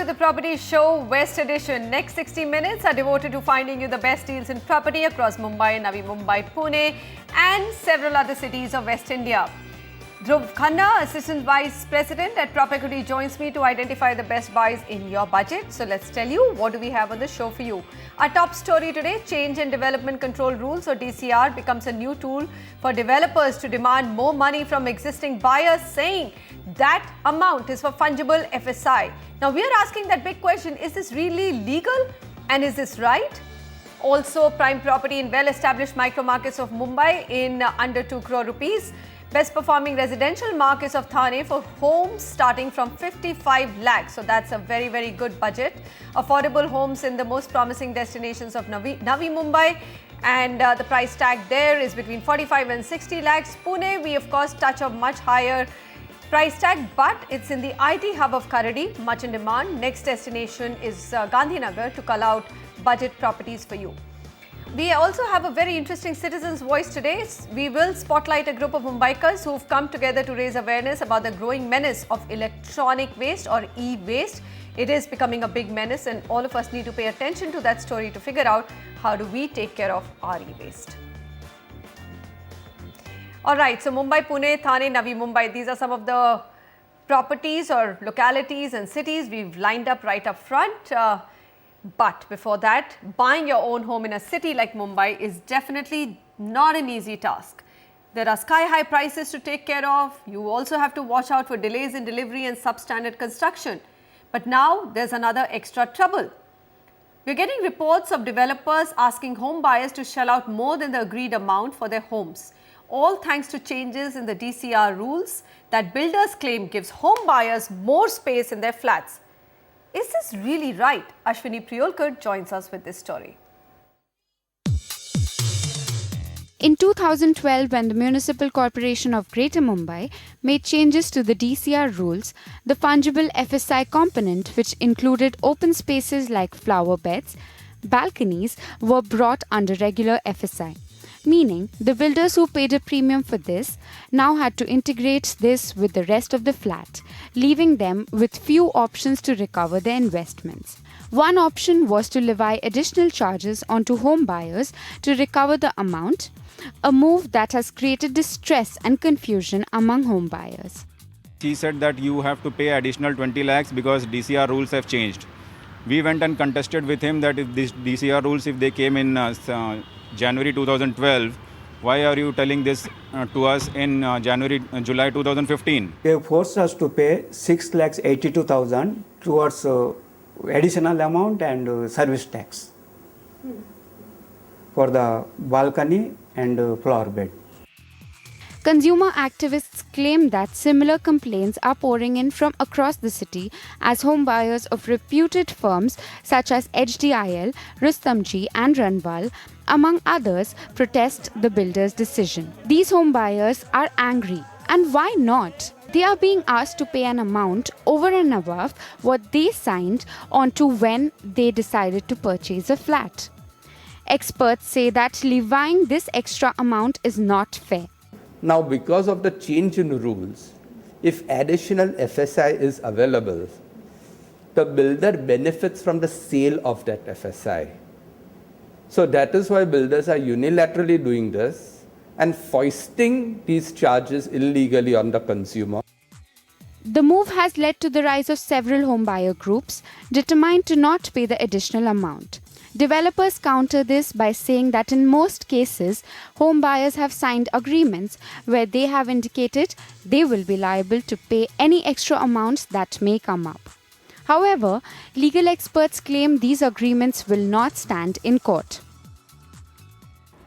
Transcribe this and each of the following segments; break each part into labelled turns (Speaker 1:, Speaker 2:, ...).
Speaker 1: the Property Show West Edition. Next 60 minutes are devoted to finding you the best deals in property across Mumbai, Navi Mumbai, Pune and several other cities of West India. Dhruv Khanna, Assistant Vice President at Property, joins me to identify the best buys in your budget. So let's tell you what do we have on the show for you. Our top story today, Change in Development Control Rules or DCR becomes a new tool for developers to demand more money from existing buyers, saying that amount is for fungible FSI. Now we are asking that big question, is this really legal and is this right? Also, prime property in well-established micro markets of Mumbai in under 2 crore rupees. Best performing residential markets of Thane for homes starting from 55 lakhs. So that's a very, very good budget. Affordable homes in the most promising destinations of Navi Mumbai. And the price tag there is between 45 and 60 lakhs. Pune, we of course touch a much higher price tag, but it's in the IT hub of Karadi, much in demand. Next destination is Gandhinagar to call out budget properties for you. We also have a very interesting citizen's voice today. We will spotlight a group of Mumbaikars who've come together to raise awareness about the growing menace of electronic waste or e-waste. It is becoming a big menace and all of us need to pay attention to that story to figure out how do we take care of our e-waste. Alright, so Mumbai, Pune, Thane, Navi Mumbai, these are some of the properties or localities and cities we've lined up right up front. But before that, buying your own home in a city like Mumbai is definitely not an easy task. There are sky-high prices to take care of. You also have to watch out for delays in delivery and substandard construction. But now there's another extra trouble. We're getting reports of developers asking home buyers to shell out more than the agreed amount for their homes. All thanks to changes in the DCR rules that builders claim gives home buyers more space in their flats. Is this really right? Ashwini Priyolkar joins us with this story.
Speaker 2: In 2012, when the Municipal Corporation of Greater Mumbai made changes to the DCR rules, the fungible FSI component, which included open spaces like flower beds, balconies, were brought under regular FSI. Meaning, the builders who paid a premium for this now had to integrate this with the rest of the flat, leaving them with few options to recover their investments. One option was to levy additional charges onto home buyers to recover the amount, a move that has created distress and confusion among home buyers.
Speaker 3: He said that you have to pay additional 20 lakhs because DCR rules have changed. We went and contested with him that if these DCR rules, if they came in January 2012, why are you telling this to us in July 2015?
Speaker 4: They forced us to pay 6,82,000 towards additional amount and service tax for the balcony and flower bed.
Speaker 2: Consumer activists claim that similar complaints are pouring in from across the city as home buyers of reputed firms such as HDIL, Rustamji and Ranwal, among others, protest the builder's decision. These home buyers are angry. And why not? They are being asked to pay an amount over and above what they signed onto when they decided to purchase a flat. Experts say that levying this extra amount is not fair.
Speaker 5: Now, because of the change in rules, if additional FSI is available, the builder benefits from the sale of that FSI. So that is why builders are unilaterally doing this and foisting these charges illegally on the consumer.
Speaker 2: The move has led to the rise of several home buyer groups determined to not pay the additional amount. Developers counter this by saying that in most cases, home buyers have signed agreements where they have indicated they will be liable to pay any extra amounts that may come up. However, legal experts claim these agreements will not stand in court.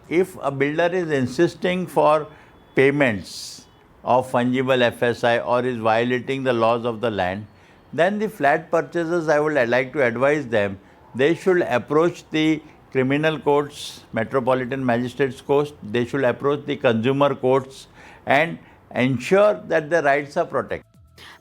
Speaker 6: If a builder is insisting for payments of fungible FSI or is violating the laws of the land, then the flat purchasers, I would like to advise them, they should approach the criminal courts, metropolitan magistrates courts, they should approach the consumer courts and ensure that their rights are protected.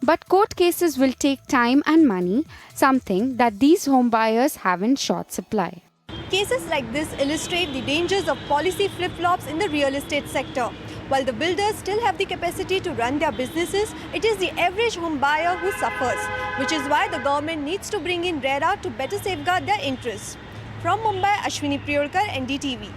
Speaker 2: But court cases will take time and money, something that these home buyers have in short supply.
Speaker 1: Cases like this illustrate the dangers of policy flip-flops in the real estate sector.
Speaker 7: While the builders still have the capacity to run their businesses, it is the average home buyer who suffers, which is why the government needs to bring in RERA to better safeguard their interests. From Mumbai, Ashwini Priyorkar, NDTV.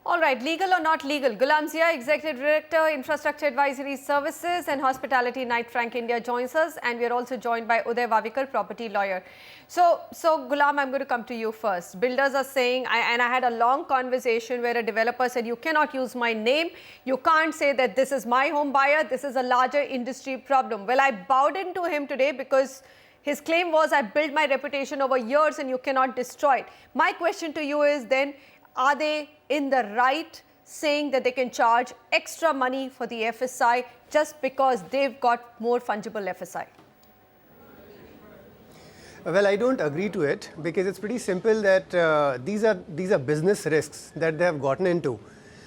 Speaker 1: All right, legal or not legal, Ghulam Zia, Executive Director, Infrastructure Advisory Services and Hospitality Knight Frank India joins us, and we are also joined by Uday Vavikar, property lawyer. So Ghulam, I'm going to come to you first. Builders are saying, and I had a long conversation where a developer said, you cannot use my name, you can't say that this is my home buyer, this is a larger industry problem. Well, I bowed into him today because his claim was, I built my reputation over years and you cannot destroy it. My question to you is then, are they in the right saying that they can charge extra money for the FSI just because they've got more fungible FSI?
Speaker 8: Well, I don't agree to it because it's pretty simple that these are business risks that they have gotten into.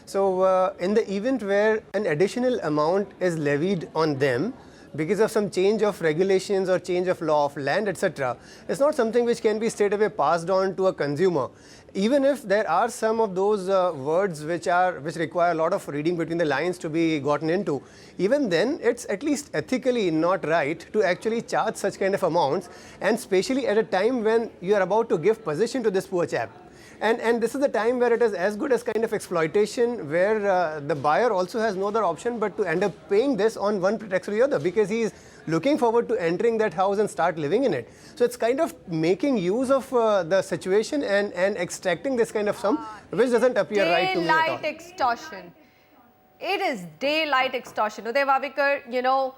Speaker 8: So in the event where an additional amount is levied on them because of some change of regulations or change of law of land, etc., it's not something which can be straight away passed on to a consumer. Even if there are some of those words which require a lot of reading between the lines to be gotten into, even then it's at least ethically not right to actually charge such kind of amounts, and especially at a time when you are about to give possession to this poor chap. And this is the time where it is as good as kind of exploitation, where the buyer also has no other option but to end up paying this on one pretext or the other, because he is looking forward to entering that house and start living in it. So it's kind of making use of the situation and extracting this kind of sum, which doesn't appear right to me at all.
Speaker 1: Daylight extortion. It is daylight extortion. Uday Vavikar, you know,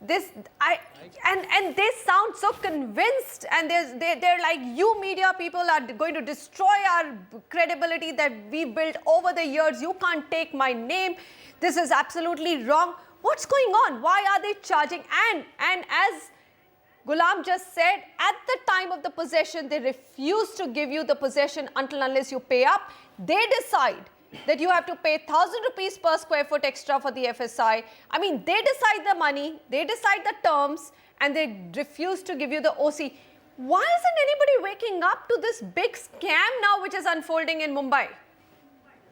Speaker 1: and they sound so convinced, and they're like, you media people are going to destroy our credibility that we built over the years. You can't take my name. This is absolutely wrong. What's going on? Why are they charging? And as Ghulam just said, at the time of the possession, they refuse to give you the possession until unless you pay up. They decide that you have to pay 1,000 rupees per square foot extra for the FSI. I mean, they decide the money, they decide the terms, and they refuse to give you the OC. Why isn't anybody waking up to this big scam now which is unfolding in Mumbai?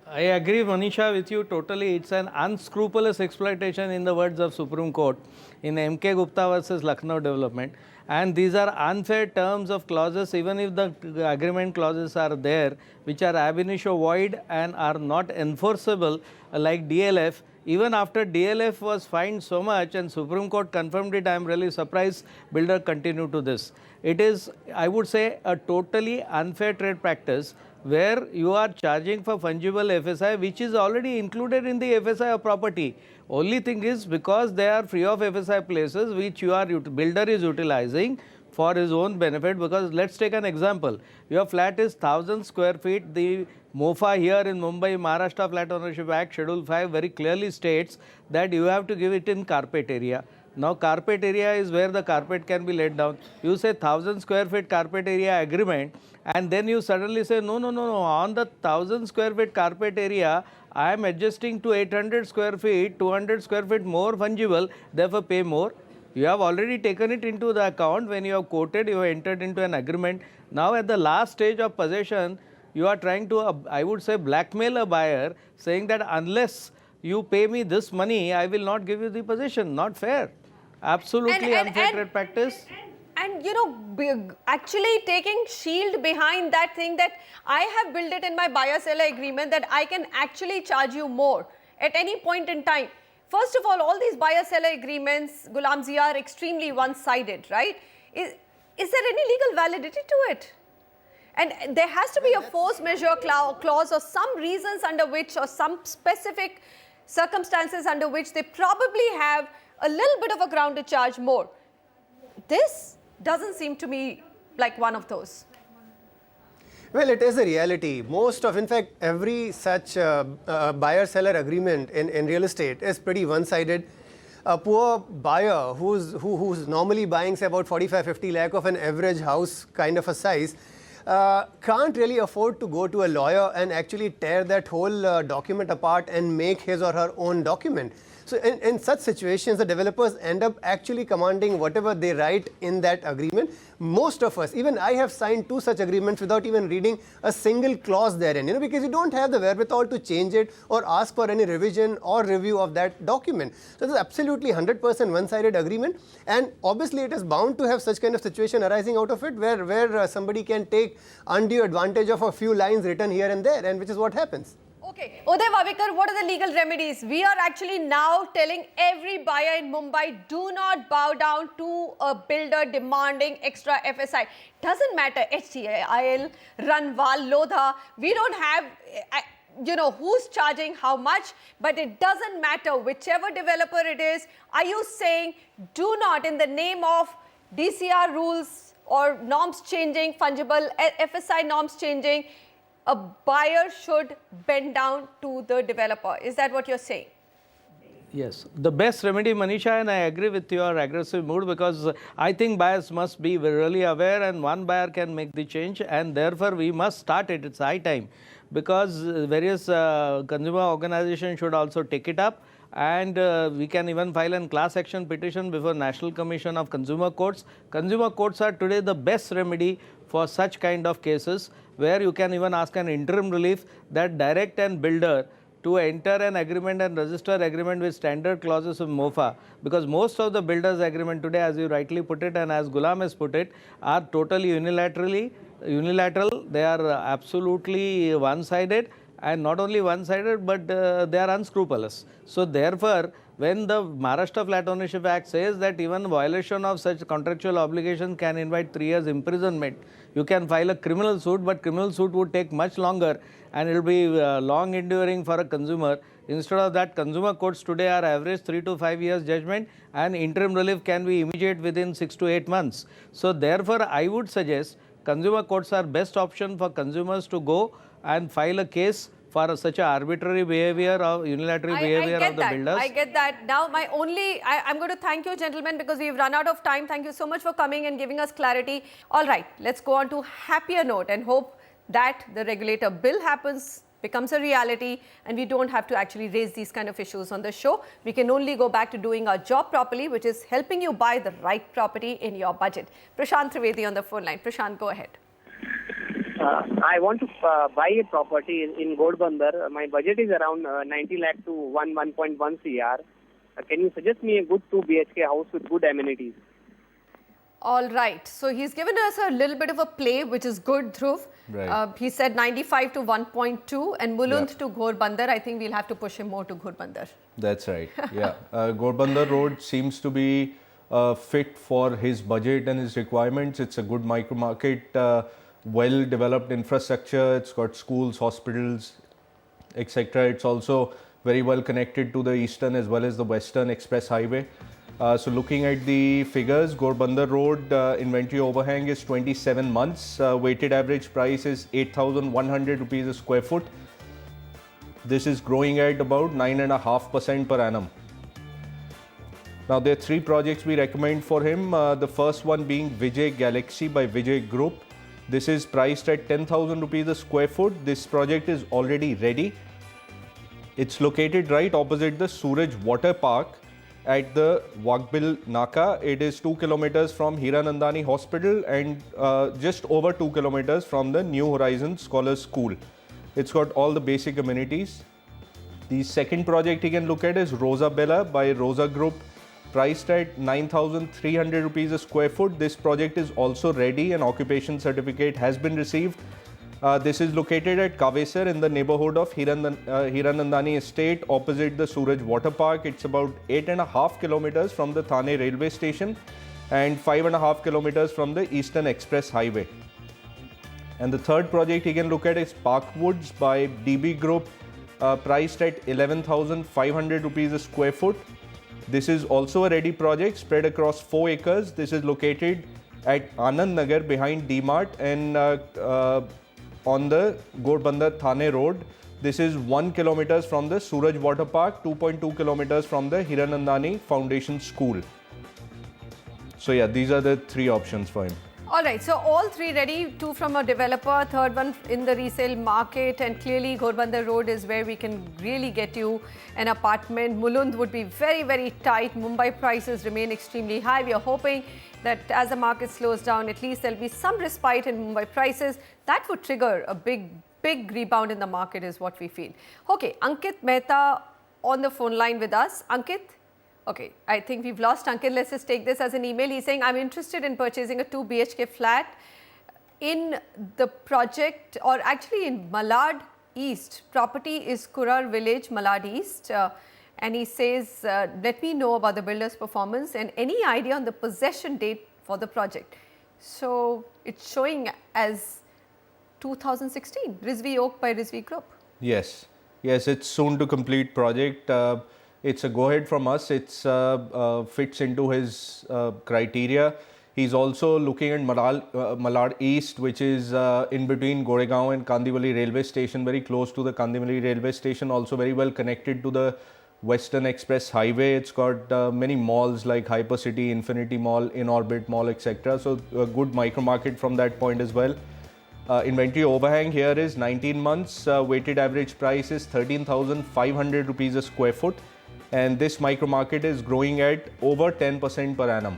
Speaker 9: I agree, Manisha, with you totally. It's an unscrupulous exploitation, in the words of Supreme Court in MK Gupta versus Lucknow development. And these are unfair terms of clauses, even if the agreement clauses are there, which are ab initio void and are not enforceable, like DLF. Even after DLF was fined so much and Supreme Court confirmed it, I am really surprised builder continued to this. It is, I would say, a totally unfair trade practice where you are charging for fungible FSI, which is already included in the FSI of property. Only thing is, because they are free of FSI places which builder is utilizing for his own benefit. Because let's take an example. Your flat is 1,000 square feet. The MOFA here in Mumbai, Maharashtra Flat Ownership Act, Schedule 5 very clearly states that you have to give it in carpet area. Now, carpet area is where the carpet can be laid down. You say 1,000 square feet carpet area agreement, and then you suddenly say, no, on the 1,000 square feet carpet area, I am adjusting to 800 square feet, 200 square feet more fungible, therefore pay more. You have already taken it into the account when you have quoted, you have entered into an agreement. Now, at the last stage of possession, you are trying to, I would say, blackmail a buyer, saying that unless you pay me this money, I will not give you the possession. Not fair. Absolutely unfair trade practice.
Speaker 1: And you know, actually taking shield behind that thing that I have built it in my buyer-seller agreement that I can actually charge you more at any point in time. First of all these buyer-seller agreements, Ghulam Zia, are extremely one-sided, right? Is there any legal validity to it? And there has to be a force majeure clause or some reasons under which, or some specific circumstances under which they probably have a little bit of a ground to charge more. This doesn't seem to me like one of those.
Speaker 8: Well, it is a reality. In fact, every such buyer-seller agreement in real estate is pretty one-sided. A poor buyer who's normally buying, say, about 45-50 lakh of an average house kind of a size, can't really afford to go to a lawyer and actually tear that whole document apart and make his or her own document. So in such situations, the developers end up actually commanding whatever they write in that agreement, most of us, even I have signed 2 such agreements without even reading a single clause therein, because you don't have the wherewithal to change it or ask for any revision or review of that document. So it is absolutely 100% one-sided agreement, and obviously it is bound to have such kind of situation arising out of it where somebody can take undue advantage of a few lines written here and there, and which is what happens.
Speaker 1: Okay, Uday Vavikar, what are the legal remedies? We are actually now telling every buyer in Mumbai, do not bow down to a builder demanding extra FSI. Doesn't matter, HTIL, Ranwal, Lodha, we don't have, who's charging how much, but it doesn't matter whichever developer it is. Are you saying do not, in the name of DCR rules or norms changing, fungible FSI norms changing, a buyer should bend down to the developer? Is that what you're saying?
Speaker 9: Yes, the best remedy, Manisha, and I agree with your aggressive mood, because I think buyers must be really aware, and one buyer can make the change, and therefore we must start it. It's high time, because various consumer organizations should also take it up, and we can even file a class action petition before National Commission of Consumer Courts. Consumer courts are today the best remedy for such kind of cases, where you can even ask an interim relief that direct an builder to enter an agreement and register agreement with standard clauses of MOFA, because most of the builders agreement today, as you rightly put it and as Gulam has put it, are totally unilateral. They are absolutely one-sided, and not only one-sided, but they are unscrupulous. So therefore, when the Maharashtra Flat Ownership Act says that even violation of such contractual obligations can invite 3 years imprisonment, you can file a criminal suit, but criminal suit would take much longer, and it will be long enduring for a consumer. Instead of that, consumer courts today are average 3 to 5 years judgment, and interim relief can be immediate within 6 to 8 months. So therefore, I would suggest consumer courts are best option for consumers to go and file a case for such a arbitrary behavior or unilateral behavior of the builders.
Speaker 1: I get that. Now, I'm going to thank you, gentlemen, because we've run out of time. Thank you so much for coming and giving us clarity. All right, let's go on to happier note and hope that the regulator bill happens, becomes a reality, and we don't have to actually raise these kind of issues on the show. We can only go back to doing our job properly, which is helping you buy the right property in your budget. Prashant Trivedi on the phone line. Prashant, go ahead.
Speaker 10: I want to buy a property in Ghodbandar. My budget is around 90 lakh to 1.1 CR. Can you suggest me a good 2 BHK house with good amenities?
Speaker 1: All right. So he's given us a little bit of a play, which is good, Dhruv.
Speaker 11: Right.
Speaker 1: He said 95 to 1.2 and Mulund to Ghodbandar. I think we'll have to push him more to Ghodbandar.
Speaker 11: That's right. Yeah. Ghodbandar Road seems to be fit for his budget and his requirements. It's a good micro market, well developed infrastructure. It's got schools, hospitals, etc. It's also very well connected to the eastern as well as the western express highway. So looking at the figures, Ghodbandar Road inventory overhang is 27 months. Weighted average price is 8,100 rupees a square foot. This is growing at about 9.5% per annum. Now there are 3 projects we recommend for him. The first one being Vijay Galaxy by Vijay Group. This is priced at 10,000 rupees a square foot. This project is already ready. It's located right opposite the Suraj Water Park at the Wagbil Naka. It is 2 kilometers from Hiranandani Hospital and just over 2 kilometers from the New Horizons Scholars School. It's got all the basic amenities. The second project you can look at is Rosa Bella by Rosa Group, priced at 9,300 rupees a square foot. This project is also ready and occupation certificate has been received. This is located at Kavesar in the neighborhood of Hiranandani Estate opposite the Suraj Water Park. It's about 8.5 kilometers from the Thane railway station and 5.5 kilometers from the Eastern Express Highway. And the third project you can look at is Parkwoods by DB Group, priced at 11,500 rupees a square foot. This is also a ready project spread across 4 acres. This is located at Anand Nagar behind D-Mart and on the Ghodbandar Thane Road. This is 1 kilometers from the Suraj Water Park, 2.2 kilometers from the Hiranandani Foundation School. So yeah, these are the 3 options for him.
Speaker 1: All right, so all three ready, two from a developer, third one in the resale market, and clearly Ghorbandar Road is where we can really get you an apartment. Mulund would be very, very tight. Mumbai prices remain extremely high. We are hoping that as the market slows down, at least there'll be some respite in Mumbai prices. That would trigger a big rebound in the market is what we feel. Okay, Ankit Mehta on the phone line with us. Ankit? Okay, I think we've lost Ankit. Let's just take this as an email. He's saying, I'm interested in purchasing a 2 BHK flat in the project, or actually in Malad East. Property is Kurar Village, Malad East. And he says, let me know about the builder's performance and any idea on the possession date for the project. So it's showing as 2016, Rizvi Oak by Rizvi Group.
Speaker 11: Yes, it's soon to complete project. It's a go-ahead from us. It's fits into his criteria. He's also looking at Malad East, which is in between Goregaon and Kandivali railway station, very close to the Kandivali railway station, also very well connected to the Western Express Highway. It's got many malls like Hypercity, Infinity Mall, In-Orbit Mall, etc. So a good micro market from that point as well. Inventory overhang here is 19 months. Weighted average price is 13,500 rupees a square foot. And this micro market is growing at over 10% per annum.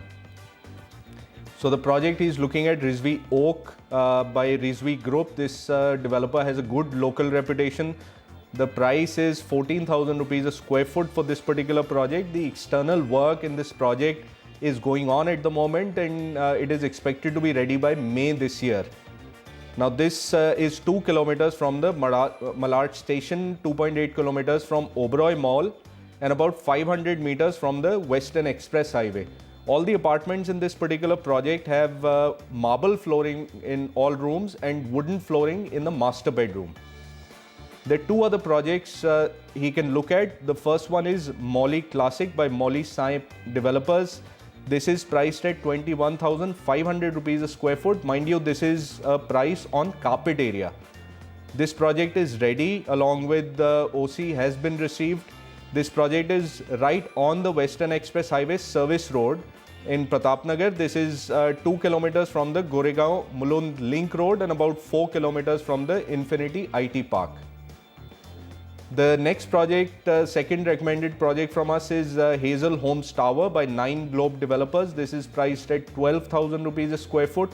Speaker 11: So the project is looking at Rizvi Oak by Rizvi Group. This developer has a good local reputation. The price is 14,000 rupees a square foot for this particular project. The external work in this project is going on at the moment, and it is expected to be ready by May this year. Now this is 2 kilometers from the Malad station, 2.8 kilometers from Oberoi Mall, and about 500 meters from the Western Express Highway. All the apartments in this particular project have marble flooring in all rooms and wooden flooring in the master bedroom. There are two other projects he can look at. The first one is Molly Classic by Molly Sai Developers. This is priced at 21,500 rupees a square foot. Mind you, this is a price on carpet area. This project is ready along with the OC has been received. This project is right on the Western Express Highway service road in Pratapnagar. This is 2 kilometers from the Goregaon Mulund Link Road and about 4 kilometers from the Infinity IT Park. The next project, second recommended project from us is Hazel Homes Tower by 9 Globe Developers. This is priced at 12,000 rupees a square foot.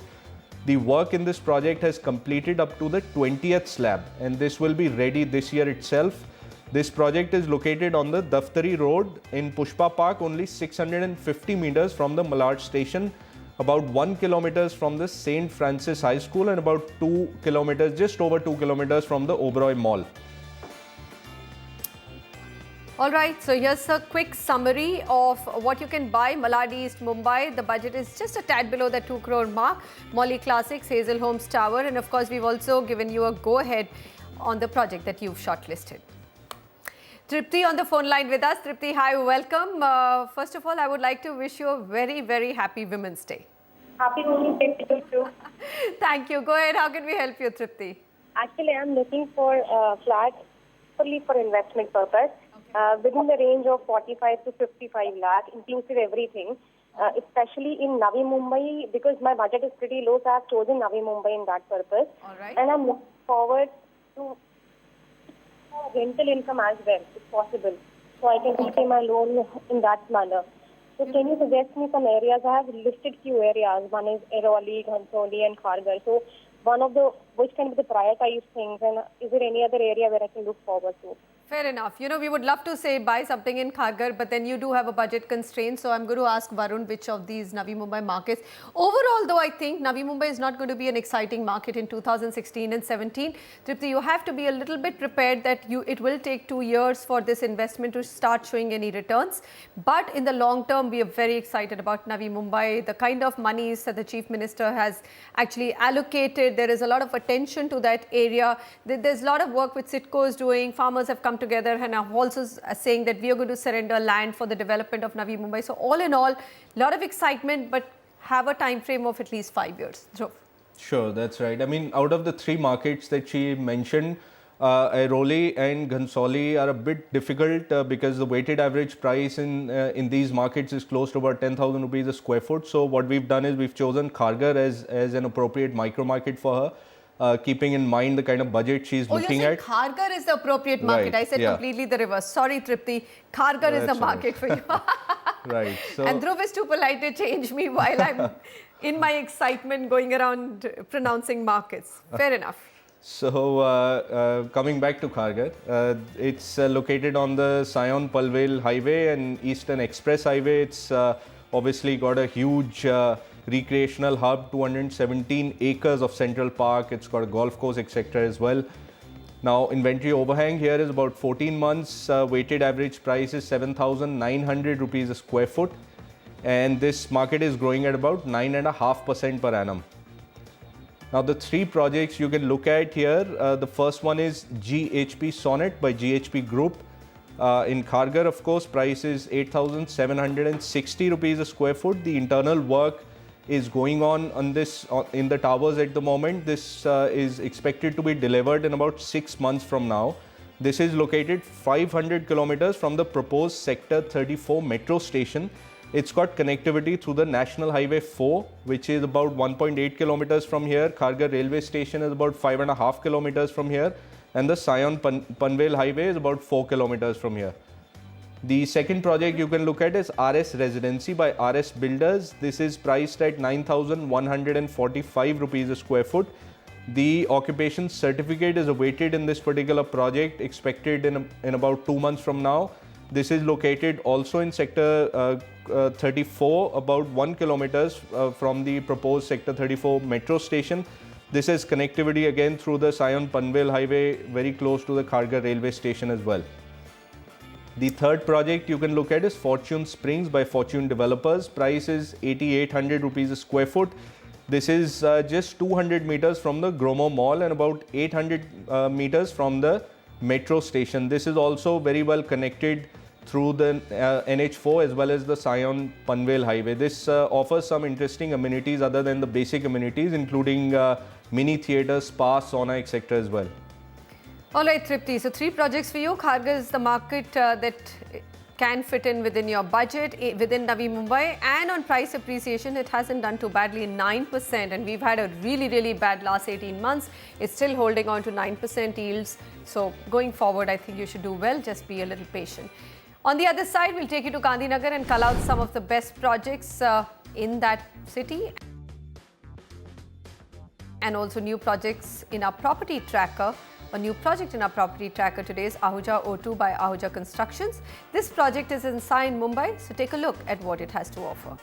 Speaker 11: The work in this project has completed up to the 20th slab, and this will be ready this year itself. This project is located on the Daftari Road in Pushpa Park, only 650 meters from the Malad station, about 1 kilometers from the St. Francis High School, and about 2 kilometers, just over 2 kilometers from the Oberoi Mall.
Speaker 1: All right, so here's a quick summary of what you can buy. Malad East, Mumbai. The budget is just a tad below the 2 crore mark. Molly Classics, Hazel Homes Tower, and of course, we've also given you a go-ahead on the project that you've shortlisted. Tripti on the phone line with us. Tripti, hi, welcome. First of all, I would like to wish you a very, very happy Women's Day.
Speaker 12: Happy Women's Day to you too.
Speaker 1: Thank you. Go ahead. How can we help you, Tripti?
Speaker 12: Actually, I'm looking for a flat fully for investment purpose, within the range of 45 to 55 lakh, inclusive everything, especially in Navi Mumbai, because my budget is pretty low, so I've chosen Navi Mumbai in that purpose.
Speaker 1: All right.
Speaker 12: And I'm looking forward to rental income as well, if possible, so I can repay my loan in that manner. So can you suggest me some areas? I have listed few areas. One is Airoli, Ghansoli and Kharghar. So which can be the prioritized things, and is there any other area where I can look forward to?
Speaker 1: Fair enough. You know, we would love to say buy something in Kharghar, but then you do have a budget constraint. So I'm going to ask Varun which of these Navi Mumbai markets. Overall, though, I think Navi Mumbai is not going to be an exciting market in 2016 and 17. Tripti, you have to be a little bit prepared that it will take 2 years for this investment to start showing any returns. But in the long term, we are very excited about Navi Mumbai. The kind of monies that the Chief Minister has actually allocated, there is a lot of attention to that area. There's a lot of work which CITCO is doing. Farmers have come together and are also saying that we are going to surrender land for the development of Navi Mumbai. So all in all, a lot of excitement, but have a time frame of at least 5 years. Dhruv.
Speaker 11: Sure, that's right. I mean, out of the 3 markets that she mentioned, Airoli and Ghansoli are a bit difficult because the weighted average price in these markets is close to about 10,000 rupees a square foot. So what we've done is we've chosen Kharghar as an appropriate micro market for her, keeping in mind the kind of budget she's looking at.
Speaker 1: Kharghar is the appropriate market.
Speaker 11: Right,
Speaker 1: I said completely the reverse. Sorry, Tripti. Kharghar is the market for you.
Speaker 11: Right. So,
Speaker 1: and Dhruv is too polite to change me while I'm in my excitement going around pronouncing markets. Fair enough.
Speaker 11: So coming back to Kharghar, it's located on the Sion-Palwel Highway and Eastern Express Highway. It's obviously got a huge recreational hub, 217 acres of Central Park. It's got a golf course, etc. as well. Now, inventory overhang here is about 14 months. Weighted average price is 7,900 rupees a square foot. And this market is growing at about 9.5% per annum. Now, the three projects you can look at here, the first one is GHP Sonnet by GHP Group. In Kharghar, of course, price is 8,760 rupees a square foot. The internal work is going on this in the towers at the moment. This is expected to be delivered in about 6 months from now. This is located 500 kilometers from the proposed Sector 34 metro station. It's got connectivity through the National Highway 4, which is about 1.8 kilometers from here. Kharghar railway station is about 5.5 kilometers from here. And the Sion-Panvel Highway is about 4 kilometers from here. The second project you can look at is RS Residency by RS Builders. This is priced at 9,145 rupees a square foot. The occupation certificate is awaited in this particular project, expected in about 2 months from now. This is located also in Sector 34, about 1 kilometers from the proposed Sector 34 metro station. This has connectivity again through the Sion-Panvel Highway, very close to the Kharghar railway station as well. The third project you can look at is Fortune Springs by Fortune Developers. Price is 8,800 rupees a square foot. This is just 200 meters from the Gromo Mall and about 800 meters from the metro station. This is also very well connected through the NH4 as well as the Sion-Panvel Highway. This offers some interesting amenities other than the basic amenities, including mini theatre, spa, sauna, etc. as well.
Speaker 1: All right, Tripti. So 3 projects for you. Kharghar is the market that can fit in within your budget within Navi Mumbai, and on price appreciation, it hasn't done too badly, 9%, and we've had a really bad last 18 months. It's still holding on to 9% yields. So going forward, I think you should do well. Just be a little patient. On the other side, we'll take you to Gandhinagar and cull out some of the best projects in that city, and also new projects in our property tracker. A new project in our property tracker today is Ahuja O2 by Ahuja Constructions. This project is in Sion, Mumbai, so take a look at what it has to offer.